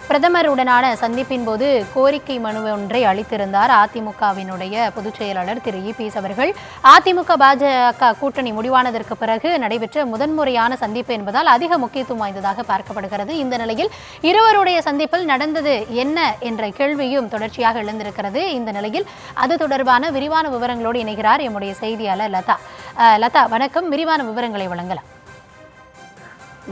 பிரதமருடனான சந்திப்பின் போது கோரிக்கை மனு ஒன்றை அளித்திருந்தார் அதிமுகவினுடைய பொதுச் செயலாளர் திரு இபிஎஸ் அவர்கள். அதிமுக பாஜக கூட்டணி முடிவானதற்கு பிறகு நடைபெற்ற முதன்முறையான சந்திப்பு என்பதால் அதிக முக்கியத்துவம் வாய்ந்ததாக பார்க்கப்படுகிறது. இந்த நிலையில் இருவருடைய சந்திப்பில் நடந்தது என்ன என்ற கேள்வியும் தொடர்ச்சியாக எழுந்திருக்கிறது. இந்த நிலையில் அது தொடர்பான விரிவான விவரங்களோடு இணைகிறார் எம்முடைய செய்தியாளர் லதா. லதா, வணக்கம். விரிவான விவரங்களை வழங்கலாம்.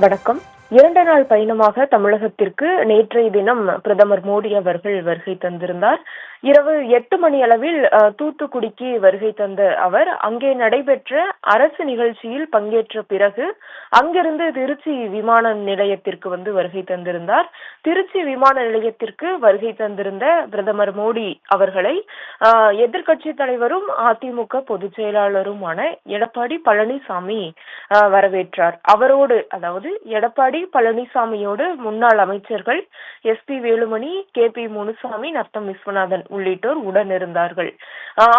வணக்கம். 2 நாள் பயணமாக தமிழகத்திற்கு நேற்றைய தினம் பிரதமர் மோடி அவர்கள் வருகை தந்திருந்தார். இரவு 8 மணி அளவில் தூத்துக்குடிக்கு வருகை தந்த அவர் அங்கே நடைபெற்ற அரசு நிகழ்ச்சியில் பங்கேற்ற பிறகு அங்கிருந்து திருச்சி விமான நிலையத்திற்கு வருகை தந்திருந்தார். திருச்சி விமான நிலையத்திற்கு வருகை தந்திருந்த பிரதமர் மோடி அவர்களை எதிர்க்கட்சி தலைவரும் அதிமுக பொதுச் செயலாளருமான எடப்பாடி பழனிசாமி வரவேற்றார். அவரோடு, அதாவது எடப்பாடி பழனிசாமியோடு முன்னாள் அமைச்சர்கள் எஸ்.பி. வேலுமணி, கே.பி. முனுசாமி, நத்தம் விஸ்வநாதன் உள்ளிட்டோர் உடன் இருந்தார்கள்.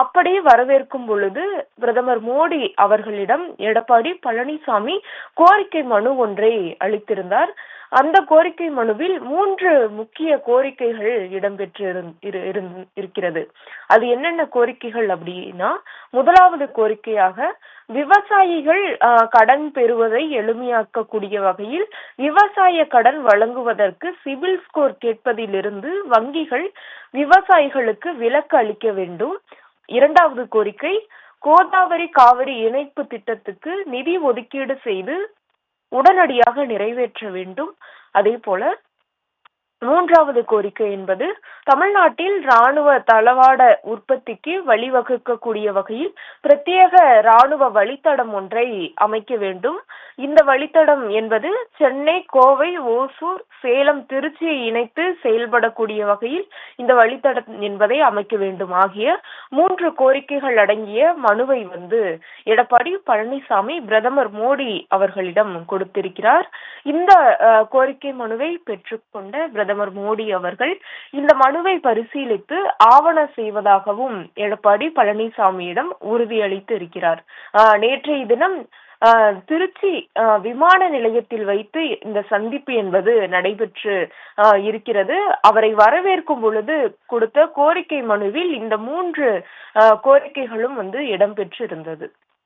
அப்படி வரவேற்கும் பொழுது பிரதமர் மோடி அவர்களிடம் எடப்பாடி பழனிசாமி கோரிக்கை மனு ஒன்றை அளித்திருந்தார். அந்த கோரிக்கை மனுவில் 3 முக்கிய கோரிக்கைகள் இடம்பெற்று இருக்கிறது. அது என்னென்ன கோரிக்கைகள் அப்படின்னா, முதலாவது கோரிக்கையாக விவசாயிகள் கடன் பெறுவதை எளிமையாக்கக்கூடிய வகையில் விவசாய கடன் வழங்குவதற்கு சிபில் ஸ்கோர் கேட்பதிலிருந்து வங்கிகள் விவசாயிகளுக்கு விலக்கு அளிக்க வேண்டும். இரண்டாவது கோரிக்கை, கோதாவரி காவிரி இணைப்பு திட்டத்துக்கு நிதி ஒதுக்கீடு செய்து உடனடியாக நிறைவேற்ற வேண்டும். அதே போல மூன்றாவது கோரிக்கை என்பது தமிழ்நாட்டில் ராணுவ தளவாட உற்பத்திக்கு வழிவகுக்கக்கூடிய வகையில் பிரத்யேக ராணுவ வழித்தடம் ஒன்றை அமைக்க வேண்டும். இந்த வழித்தடம் என்பது சென்னை, கோவை, ஓசூர், சேலம், திருச்சியை இணைத்து செயல்படக்கூடிய வகையில் இந்த வழித்தடம் என்பதை அமைக்க வேண்டும் ஆகிய 3 கோரிக்கைகள் அடங்கிய மனுவை எடப்பாடி பழனிசாமி பிரதமர் மோடி அவர்களிடம் கொடுத்திருக்கிறார். இந்த கோரிக்கை மனுவை பெற்றுக்கொண்ட பிரதமர் மோடி அவர்கள் இந்த மனுவை பரிசீலித்து ஆவண செய்வதாகவும் எடப்பாடி பழனிசாமியிடம் உறுதியளித்து இருக்கிறார். நேற்றைய தினம் திருச்சி விமான நிலையத்தில் வைத்து இந்த சந்திப்பு என்பது நடைபெற்று இருக்கிறது. அவரை வரவேற்கும் பொழுது கொடுத்த கோரிக்கை மனுவில் இந்த 3 கோரிக்கைகளும் இடம்பெற்று இருந்தது.